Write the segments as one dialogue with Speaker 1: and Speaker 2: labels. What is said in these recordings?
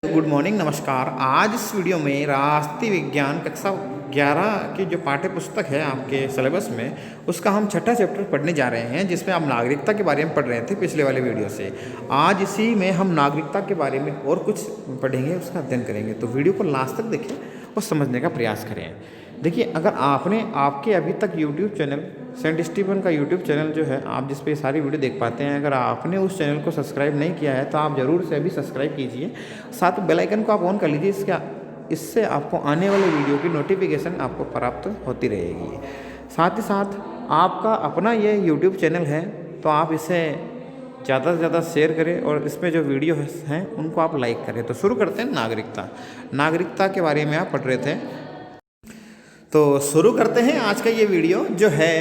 Speaker 1: Good morning, नमस्कार। आज इस वीडियो में राष्ट्रीय विज्ञान कक्षा 11 की जो पाठ्य पुस्तक है आपके सिलेबस में, उसका हम छठा चैप्टर पढ़ने जा रहे हैं, जिसमें हम नागरिकता के बारे में पढ़ रहे थे पिछले वाले वीडियो से। आज इसी में हम नागरिकता के बारे में और कुछ पढ़ेंगे, उसका अध्ययन करेंगे। तो वीडियो को लास्ट तक देखें और समझने का प्रयास करें। देखिए, अगर आपके अभी तक यूट्यूब चैनल सेंट स्टीफन का यूट्यूब चैनल जो है, आप जिस पे सारी वीडियो देख पाते हैं, अगर आपने उस चैनल को सब्सक्राइब नहीं किया है तो आप ज़रूर से अभी सब्सक्राइब कीजिए। साथ बेल आइकन को आप ऑन कर लीजिए। इससे आपको आने वाले वीडियो की नोटिफिकेशन आपको प्राप्त होती रहेगी। साथ ही साथ आपका अपना ये यूट्यूब चैनल है, तो आप इसे ज़्यादा से ज़्यादा शेयर करें और इसमें जो वीडियो हैं उनको आप लाइक करें। तो शुरू करते हैं। नागरिकता के बारे में आप पढ़ रहे थे, तो शुरू करते हैं आज का ये वीडियो जो है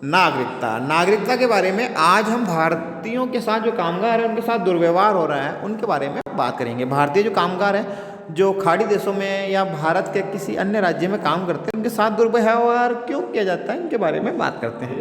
Speaker 1: नागरिकता के बारे में। आज हम भारतीयों के साथ जो कामगार हैं उनके साथ दुर्व्यवहार हो रहा है, उनके बारे में बात करेंगे। भारतीय जो कामगार हैं जो खाड़ी देशों में या भारत के किसी अन्य राज्य में काम करते हैं, उनके साथ दुर्व्यवहार क्यों किया जाता है, इनके बारे में बात करते हैं।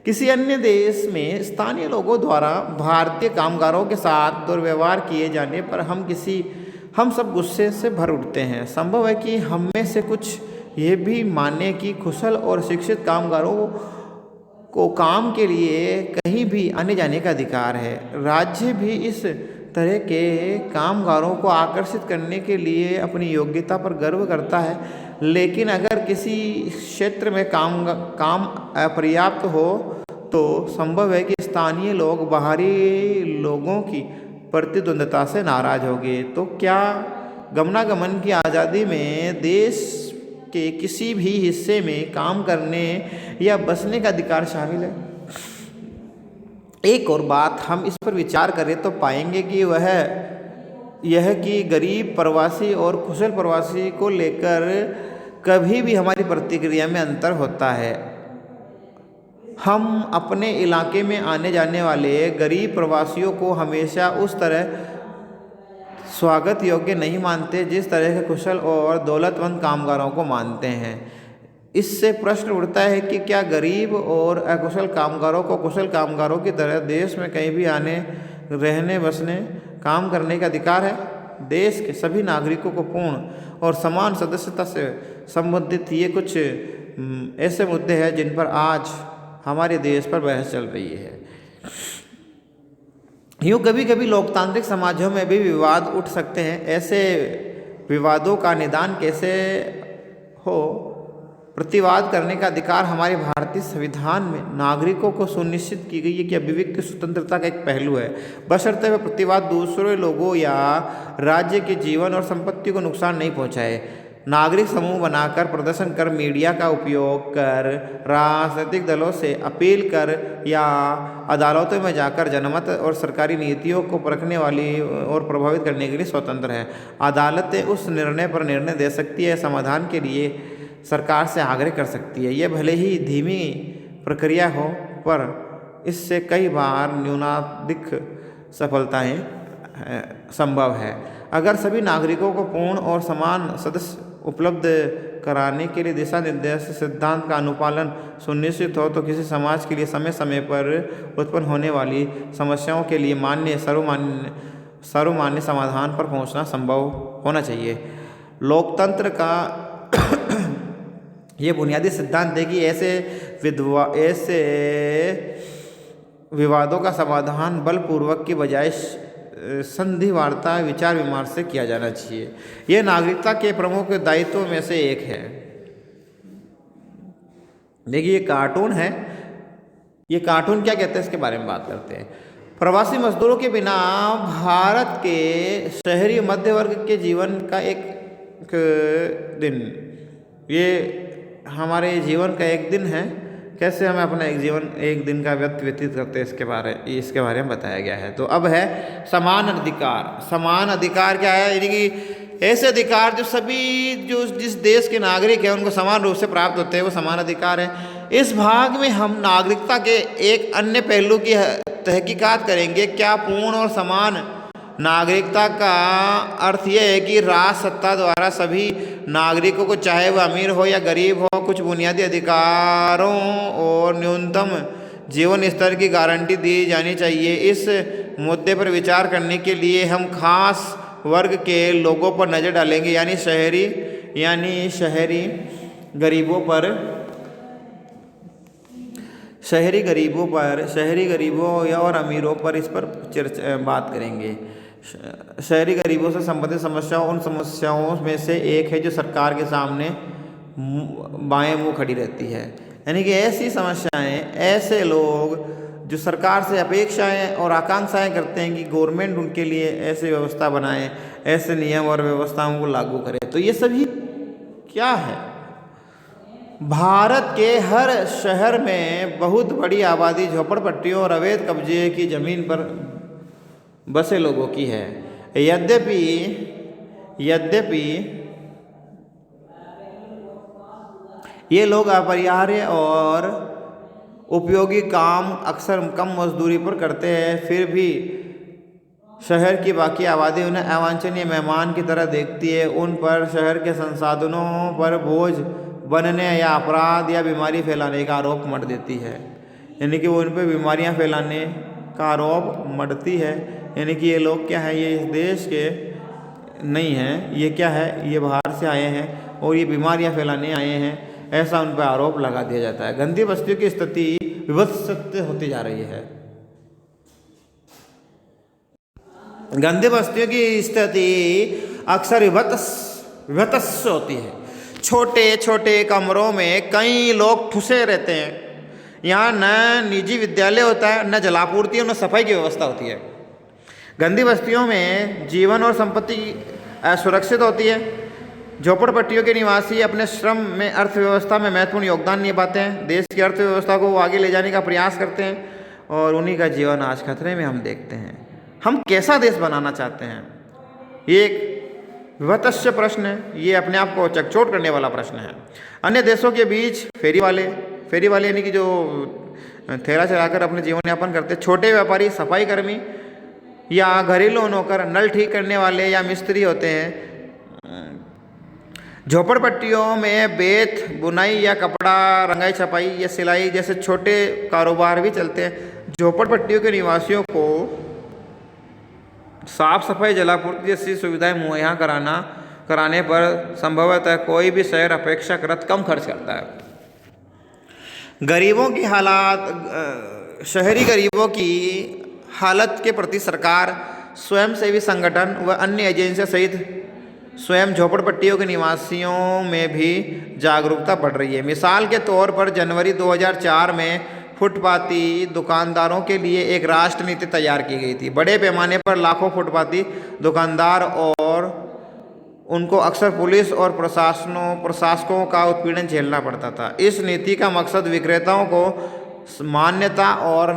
Speaker 1: किसी अन्य देश में स्थानीय लोगों द्वारा भारतीय कामगारों के साथ दुर्व्यवहार किए जाने पर हम सब गुस्से से भर उठते हैं। संभव है कि हम में से कुछ ये भी माने कि कुशल और शिक्षित कामगारों को काम के लिए कहीं भी आने जाने का अधिकार है। राज्य भी इस तरह के कामगारों को आकर्षित करने के लिए अपनी योग्यता पर गर्व करता है, लेकिन अगर किसी क्षेत्र में काम अपर्याप्त हो तो संभव है कि स्थानीय लोग बाहरी लोगों की प्रतिद्वंद्विता से नाराज होंगे। तो क्या गमनागमन की आज़ादी में देश के किसी भी हिस्से में काम करने या बसने का अधिकार शामिल है? एक और बात हम इस पर विचार करें तो पाएंगे कि वह यह कि गरीब प्रवासी और कुशल प्रवासी को लेकर कभी भी हमारी प्रतिक्रिया में अंतर होता है। हम अपने इलाके में आने जाने वाले गरीब प्रवासियों को हमेशा उस तरह स्वागत योग्य नहीं मानते जिस तरह के कुशल और दौलतमंद कामगारों को मानते हैं। इससे प्रश्न उठता है कि क्या गरीब और अकुशल कामगारों को कुशल कामगारों की तरह देश में कहीं भी आने, रहने, बसने, काम करने का अधिकार है? देश के सभी नागरिकों को पूर्ण और समान सदस्यता से संबंधित ये कुछ ऐसे मुद्दे हैं जिन पर आज हमारे देश पर बहस चल रही है। यूँ कभी कभी लोकतांत्रिक समाजों में भी विवाद उठ सकते हैं। ऐसे विवादों का निदान कैसे हो, प्रतिवाद करने का अधिकार हमारे भारतीय संविधान में नागरिकों को सुनिश्चित की गई है कि अभिव्यक्ति स्वतंत्रता का एक पहलू है, बशर्ते वह प्रतिवाद दूसरे लोगों या राज्य के जीवन और संपत्ति को नुकसान नहीं पहुंचाए। नागरिक समूह बनाकर, प्रदर्शन कर, मीडिया का उपयोग कर, राजनीतिक दलों से अपील कर या अदालतों में जाकर जनमत और सरकारी नीतियों को परखने वाली और प्रभावित करने के लिए स्वतंत्र है। अदालतें उस निर्णय पर निर्णय दे सकती है, समाधान के लिए सरकार से आग्रह कर सकती है। यह भले ही धीमी प्रक्रिया हो, पर इससे कई बार न्यूनाधिक सफलताएं संभव है। अगर सभी नागरिकों को पूर्ण और समान सदस्य उपलब्ध कराने के लिए दिशा निर्देश सिद्धांत का अनुपालन सुनिश्चित हो तो किसी समाज के लिए समय समय पर उत्पन्न होने वाली समस्याओं के लिए सर्वमान्य समाधान पर पहुंचना संभव होना चाहिए। लोकतंत्र का ये बुनियादी सिद्धांत है कि ऐसे विवादों का समाधान बलपूर्वक की बजाय संधि वार्ता, विचार विमर्श से किया जाना चाहिए। यह नागरिकता के प्रमुख दायित्वों में से एक है। देखिए, ये कार्टून है। ये कार्टून क्या कहते हैं इसके बारे में बात करते हैं। प्रवासी मजदूरों के बिना भारत के शहरी मध्य वर्ग के जीवन का एक दिन, ये हमारे जीवन का एक दिन है। कैसे हमें अपना एक दिन का व्यतीत करते हैं, इसके बारे में बताया गया है। तो अब है समान अधिकार क्या है? यानी कि ऐसे अधिकार जो जिस देश के नागरिक हैं उनको समान रूप से प्राप्त होते हैं, वो समान अधिकार है। इस भाग में हम नागरिकता के एक अन्य पहलू की तहकीकात करेंगे। क्या पूर्ण और समान नागरिकता का अर्थ यह है कि राज सत्ता द्वारा सभी नागरिकों को, चाहे वह अमीर हो या गरीब हो, कुछ बुनियादी अधिकारों और न्यूनतम जीवन स्तर की गारंटी दी जानी चाहिए। इस मुद्दे पर विचार करने के लिए हम खास वर्ग के लोगों पर नज़र डालेंगे, यानी शहरी गरीबों या और अमीरों पर इस पर बात करेंगे। शहरी गरीबों से संबंधित समस्याओं उन समस्याओं में से एक है जो सरकार के सामने बाएं मुंह खड़ी रहती है। यानी कि ऐसी समस्याएं, ऐसे लोग जो सरकार से अपेक्षाएं और आकांक्षाएं करते हैं कि गवर्नमेंट उनके लिए ऐसे व्यवस्था बनाए, ऐसे नियम और व्यवस्थाओं को लागू करे। तो ये सभी क्या है? भारत के हर शहर में बहुत बड़ी आबादी झोपड़पट्टियों और अवैध कब्जे की जमीन पर बसे लोगों की है। यद्यपि ये लोग अपरिहार्य और उपयोगी काम अक्सर कम मजदूरी पर करते हैं, फिर भी शहर की बाकी आबादी उन्हें अवांछनीय मेहमान की तरह देखती है। उन पर शहर के संसाधनों पर बोझ बनने या अपराध या बीमारी फैलाने का आरोप मढ़ देती है। यानी कि वो उन पर बीमारियां फैलाने का आरोप मढ़ती है। यानी कि ये लोग क्या है, ये इस देश के नहीं हैं, ये क्या है, ये बाहर से आए हैं और ये बीमारियां फैलाने आए हैं, ऐसा उन पर आरोप लगा दिया जाता है। गंदी बस्तियों की स्थिति विभत्स होती जा रही है। गंदी बस्तियों की स्थिति अक्सर विभत्स होती है। छोटे छोटे कमरों में कई लोग ठुसे रहते हैं। यहाँ न निजी विद्यालय होता है, न जलापूर्ति और न सफाई की व्यवस्था होती है। गंदी बस्तियों में जीवन और संपत्ति असुरक्षित होती है। झोपड़पट्टियों के निवासी अपने श्रम में अर्थव्यवस्था में महत्वपूर्ण योगदान निभाते हैं। देश की अर्थव्यवस्था को आगे ले जाने का प्रयास करते हैं और उन्हीं का जीवन आज खतरे में हम देखते हैं। हम कैसा देश बनाना चाहते हैं, ये एक विभत्स प्रश्न है। ये अपने आप को चकचोट करने वाला प्रश्न है। अन्य देशों के बीच फेरी वाले यानी कि जो थैला चलाकर अपने जीवन यापन करते, छोटे व्यापारी, सफाई कर्मी या घरेलू नौकर, नल ठीक करने वाले या मिस्त्री होते हैं। झोपड़पट्टियों में बेत, बुनाई या कपड़ा रंगाई छपाई या सिलाई जैसे छोटे कारोबार भी चलते हैं। झोपड़पट्टियों के निवासियों को साफ सफाई, जलापूर्ति जैसी सुविधाएं मुहैया कराने पर संभवतः कोई भी शहर अपेक्षाकृत कम खर्च करता है। शहरी गरीबों की हालत के प्रति सरकार, स्वयंसेवी संगठन व अन्य एजेंसियां सहित स्वयं झोपड़पट्टियों के निवासियों में भी जागरूकता बढ़ रही है। मिसाल के तौर पर जनवरी 2004 में फुटपाती दुकानदारों के लिए एक राष्ट्र नीति तैयार की गई थी। बड़े पैमाने पर लाखों फुटपाती दुकानदार और उनको अक्सर पुलिस और प्रशासकों का उत्पीड़न झेलना पड़ता था। इस नीति का मकसद विक्रेताओं को मान्यता और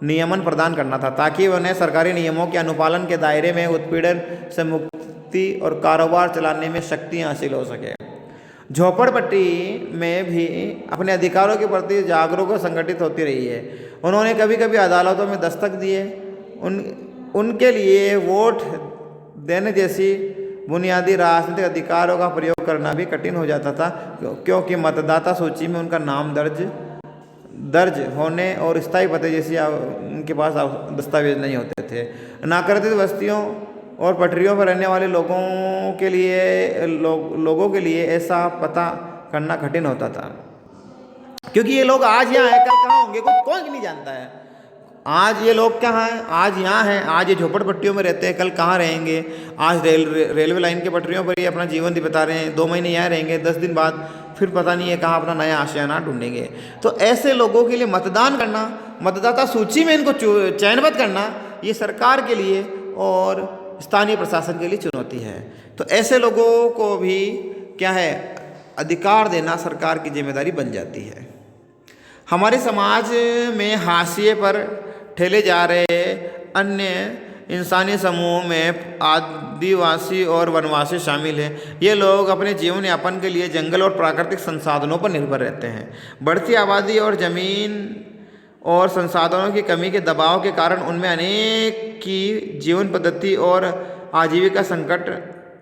Speaker 1: नियमन प्रदान करना था, ताकि उन्हें सरकारी नियमों के अनुपालन के दायरे में उत्पीड़न से मुक्ति और कारोबार चलाने में शक्ति हासिल हो सके। झोपड़पट्टी में भी अपने अधिकारों के प्रति जागरूक और संगठित होती रही है। उन्होंने कभी कभी अदालतों में दस्तक दिए। उनके लिए वोट देने जैसी बुनियादी राजनीतिक अधिकारों का प्रयोग करना भी कठिन हो जाता था, क्योंकि मतदाता सूची में उनका नाम दर्ज होने और स्थायी पते जैसी उनके पास दस्तावेज नहीं होते थे। नागरिक बस्तियों और पटरियों पर रहने वाले लोगों के लिए ऐसा पता करना कठिन होता था, क्योंकि ये लोग आज यहाँ हैं, कल कहाँ होंगे कोई नहीं जानता है। आज ये लोग क्या हैं, आज यहाँ हैं, आज ये झोपड़पट्टियों में रहते हैं, कल कहाँ रहेंगे। आज रेलवे लाइन के पटरियों पर ही अपना जीवन बिता रहे हैं। 2 महीने यहाँ रहेंगे, 10 दिन बाद फिर पता नहीं है कहाँ अपना नया आशियाना ढूंढेंगे। तो ऐसे लोगों के लिए मतदान करना, मतदाता सूची में इनको चयनबद्ध करना, ये सरकार के लिए और स्थानीय प्रशासन के लिए चुनौती है। तो ऐसे लोगों को भी क्या है, अधिकार देना सरकार की जिम्मेदारी बन जाती है। हमारे समाज में हाशिए पर ठेले जा रहे अन्य इंसानी समूहों में आदिवासी और वनवासी शामिल हैं। ये लोग अपने जीवन यापन के लिए जंगल और प्राकृतिक संसाधनों पर निर्भर रहते हैं। बढ़ती आबादी और जमीन और संसाधनों की कमी के दबाव के कारण उनमें अनेक की जीवन पद्धति और आजीविका संकट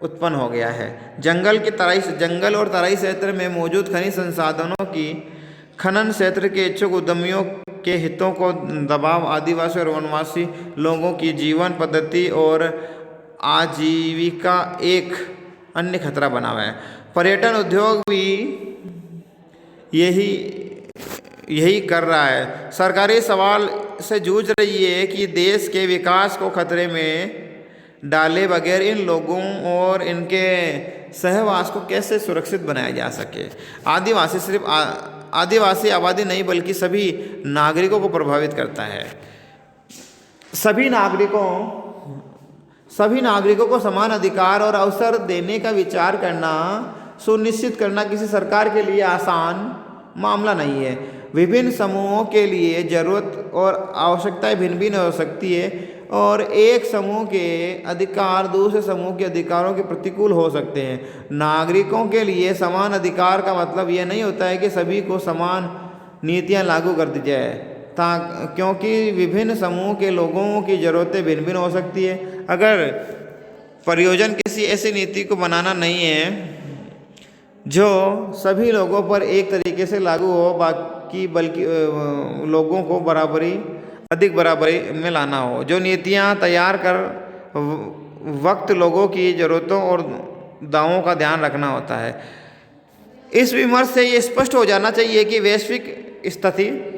Speaker 1: उत्पन्न हो गया है। जंगल और तराई क्षेत्र में मौजूद खनिज संसाधनों की खनन क्षेत्र के इच्छुक उद्यमियों के हितों को दबाव आदिवासी और वनवासी लोगों की जीवन पद्धति और आजीविका एक अन्य खतरा बना हुआ है। पर्यटन उद्योग भी यही यही कर रहा है। सरकारी सवाल से जूझ रही है कि देश के विकास को खतरे में डाले बगैर इन लोगों और इनके सहवास को कैसे सुरक्षित बनाया जा सके। आदिवासी सिर्फ आदिवासी आबादी नहीं बल्कि सभी नागरिकों को प्रभावित करता है। सभी नागरिकों को समान अधिकार और अवसर देने का विचार करना सुनिश्चित करना किसी सरकार के लिए आसान मामला नहीं है। विभिन्न समूहों के लिए जरूरत और आवश्यकताएं भिन्न भिन्न हो सकती है और एक समूह के अधिकार दूसरे समूह के अधिकारों के प्रतिकूल हो सकते हैं। नागरिकों के लिए समान अधिकार का मतलब यह नहीं होता है कि सभी को समान नीतियां लागू कर दी जाए क्योंकि विभिन्न समूह के लोगों की ज़रूरतें भिन्न भिन्न हो सकती है। अगर प्रयोजन किसी ऐसी नीति को बनाना नहीं है जो सभी लोगों पर एक तरीके से लागू हो बल्कि लोगों को अधिक बराबरी में लाना हो। जो नीतियां तैयार कर वक्त लोगों की ज़रूरतों और दावों का ध्यान रखना होता है। इस विमर्श से ये स्पष्ट हो जाना चाहिए कि वैश्विक स्थिति,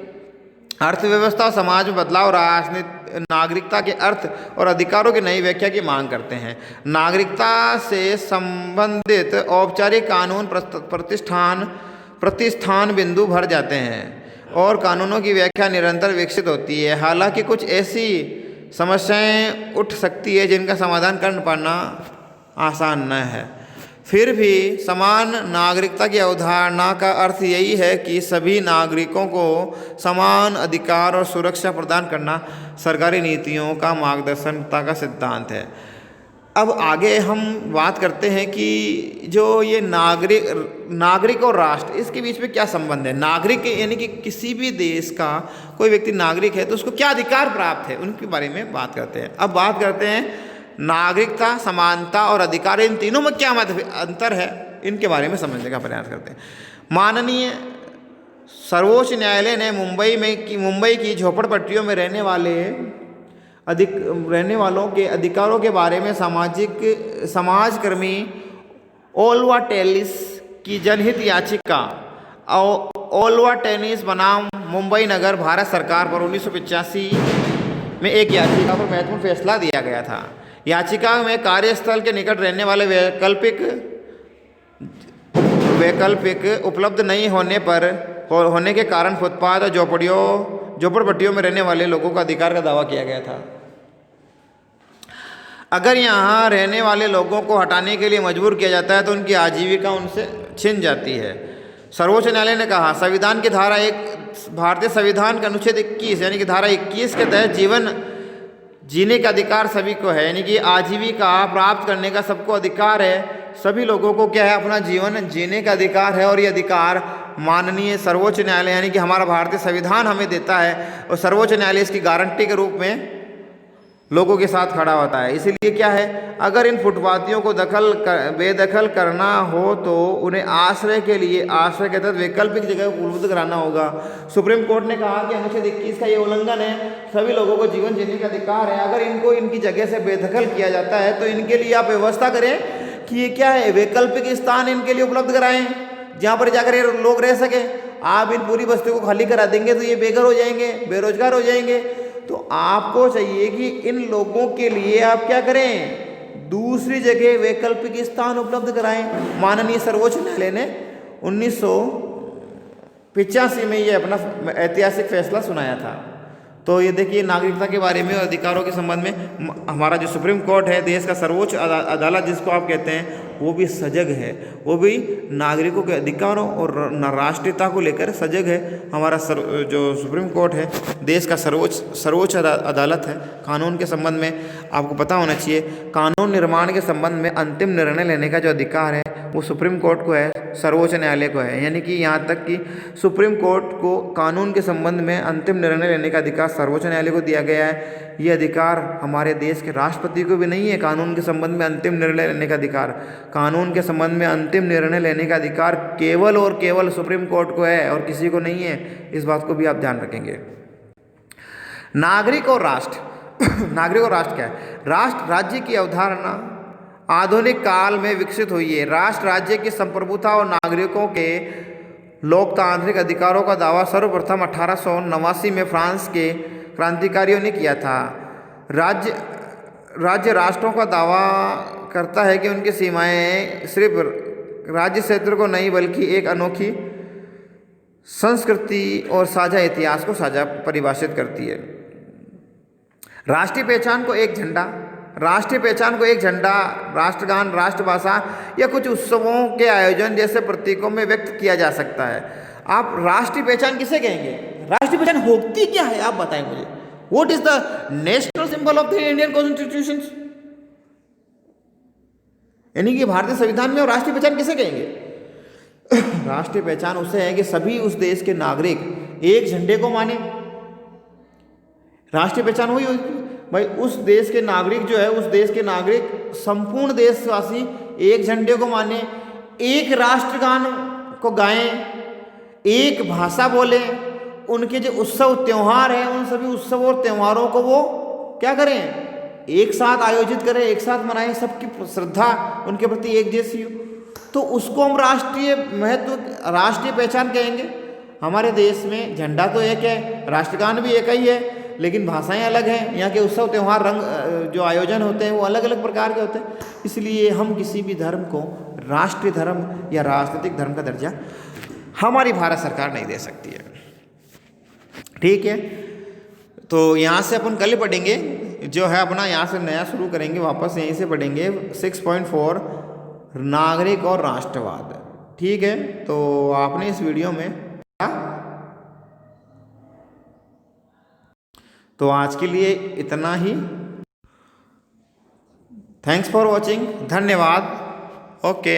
Speaker 1: अर्थव्यवस्था और समाज में बदलाव नागरिकता के अर्थ और अधिकारों की नई व्याख्या की मांग करते हैं। नागरिकता से संबंधित औपचारिक कानून प्रतिष्ठान बिंदु भर जाते हैं और कानूनों की व्याख्या निरंतर विकसित होती है। हालांकि कुछ ऐसी समस्याएं उठ सकती है जिनका समाधान कर पाना आसान न है। फिर भी समान नागरिकता की अवधारणा का अर्थ यही है कि सभी नागरिकों को समान अधिकार और सुरक्षा प्रदान करना सरकारी नीतियों का मार्गदर्शनता का सिद्धांत है। अब आगे हम बात करते हैं कि जो ये नागरिक और राष्ट्र, इसके बीच में क्या संबंध है। नागरिक यानी कि किसी भी देश का कोई व्यक्ति नागरिक है तो उसको क्या अधिकार प्राप्त है, उनके बारे में बात करते हैं। अब बात करते हैं नागरिकता, समानता और अधिकार, इन तीनों में क्या अंतर है, इनके बारे में समझने का प्रयास करते हैं। माननीय सर्वोच्च न्यायालय ने मुंबई की झोपड़पट्टियों में रहने वालों के अधिकारों के बारे में समाजकर्मी ओल्वा टेनिस की जनहित याचिका ओल्वा टेनिस बनाम मुंबई नगर भारत सरकार पर 1985 में एक याचिका पर महत्वपूर्ण फैसला दिया गया था। याचिका में कार्यस्थल के निकट रहने वाले वैकल्पिक उपलब्ध नहीं होने के कारण फुटपाथ और झोपड़पट्टियों में रहने वाले लोगों का अधिकार का दावा किया गया था। अगर यहाँ रहने वाले लोगों को हटाने के लिए मजबूर किया जाता है तो उनकी आजीविका उनसे छिन जाती है। सर्वोच्च न्यायालय ने कहा, संविधान की धारा भारतीय संविधान का अनुच्छेद 21 यानी कि धारा 21 के तहत जीवन जीने का अधिकार सभी को है, यानी कि आजीविका प्राप्त करने का सबको अधिकार है। सभी लोगों को क्या है, अपना जीवन जीने का अधिकार है और ये अधिकार माननीय सर्वोच्च न्यायालय यानी कि हमारा भारतीय संविधान हमें देता है और सर्वोच्च न्यायालय इसकी गारंटी के रूप में लोगों के साथ खड़ा होता है। इसीलिए क्या है, अगर इन फुटपाथियों को बेदखल करना हो तो उन्हें आश्रय के लिए आश्रय के तहत वैकल्पिक जगह उपलब्ध कराना होगा। सुप्रीम कोर्ट ने कहा कि अनुच्छेद 21 का ये उल्लंघन है, सभी लोगों को जीवन जीने का अधिकार है। अगर इनको इनकी जगह से बेदखल किया जाता है तो इनके लिए आप व्यवस्था करें कि ये क्या है, वैकल्पिक स्थान इनके लिए उपलब्ध कराएं जहाँ पर जाकर ये लोग रह सकें। आप इन पूरी बस्ती को खाली करा देंगे तो ये बेघर हो जाएंगे, बेरोजगार हो जाएंगे। तो आपको चाहिए कि इन लोगों के लिए आप क्या करें, दूसरी जगह वैकल्पिक स्थान उपलब्ध कराएं। माननीय सर्वोच्च न्यायालय ने 1985 में ये अपना ऐतिहासिक फैसला सुनाया था। तो ये देखिए, नागरिकता के बारे में और अधिकारों के संबंध में हमारा जो सुप्रीम कोर्ट है, देश का सर्वोच्च अदालत जिसको आप कहते हैं, वो भी सजग है। वो भी नागरिकों के अधिकारों और राष्ट्रीयता को लेकर सजग है। हमारा जो सुप्रीम कोर्ट है, देश का सर्वोच्च अदालत है। कानून के संबंध में आपको पता होना चाहिए, कानून निर्माण के संबंध में अंतिम निर्णय लेने का जो अधिकार है वो सुप्रीम कोर्ट को है, सर्वोच्च न्यायालय को है। यानी कि यहाँ तक कि सुप्रीम कोर्ट को कानून के संबंध में अंतिम निर्णय लेने का अधिकार सर्वोच्च न्यायालय को दिया गया है। ये अधिकार हमारे देश के राष्ट्रपति को भी नहीं है, कानून के संबंध में अंतिम निर्णय लेने का अधिकार। कानून के संबंध में अंतिम निर्णय लेने का अधिकार केवल और केवल सुप्रीम कोर्ट को है और किसी को नहीं है। इस बात को भी आप ध्यान रखेंगे। नागरिक और राष्ट्र, नागरिक और राष्ट्र क्या है? राष्ट्र राज्य की अवधारणा आधुनिक काल में विकसित हुई है। राष्ट्र राज्य की संप्रभुता और नागरिकों के लोकतांत्रिक अधिकारों का दावा सर्वप्रथम 1889 में फ्रांस के क्रांतिकारियों ने किया था। राज्य राष्ट्रों का दावा करता है कि उनकी सीमाएं सिर्फ राज्य क्षेत्र को नहीं बल्कि एक अनोखी संस्कृति और साझा इतिहास को साझा परिभाषित करती है। राष्ट्रीय पहचान को एक झंडा, राष्ट्रगान, राष्ट्रभाषा या कुछ उत्सवों के आयोजन जैसे प्रतीकों में व्यक्त किया जा सकता है। आप राष्ट्रीय पहचान किसे कहेंगे? राष्ट्रीय पहचान होती क्या है आप बताएं मुझे। What is the national symbol of the Indian constitution? यानी कि भारतीय संविधान में राष्ट्रीय पहचान किसे कहेंगे? राष्ट्रीय पहचान उसे है कि सभी उस देश के नागरिक एक झंडे को माने। राष्ट्रीय पहचान हुई भाई, उस देश के नागरिक जो है, उस देश के नागरिक संपूर्ण देशवासी एक झंडे को माने, एक राष्ट्रगान को गाएं, एक भाषा बोलें, उनके जो उत्सव त्योहार हैं उन सभी उत्सव और त्योहारों को वो क्या करें? एक साथ आयोजित करें, एक साथ मनाएं, सबकी श्रद्धा उनके प्रति एक जैसी हो, तो उसको हम राष्ट्रीय महत्व, राष्ट्रीय पहचान कहेंगे। हमारे देश में झंडा तो एक है, राष्ट्रगान भी एक ही है, लेकिन भाषाएं अलग हैं। यहाँ के उत्सव त्यौहार, रंग जो आयोजन होते हैं वो अलग अलग प्रकार के होते हैं। इसलिए हम किसी भी धर्म को राष्ट्रीय धर्म या राजनीतिक धर्म का दर्जा हमारी भारत सरकार नहीं दे सकती है। ठीक है, तो यहाँ से अपन कल पढ़ेंगे जो है अपना, यहाँ से नया शुरू करेंगे, वापस यहीं से पढ़ेंगे 6.4 नागरिक और राष्ट्रवाद। ठीक है, तो आपने इस वीडियो में तो आज के लिए इतना ही। थैंक्स फॉर वॉचिंग, धन्यवाद। ओके।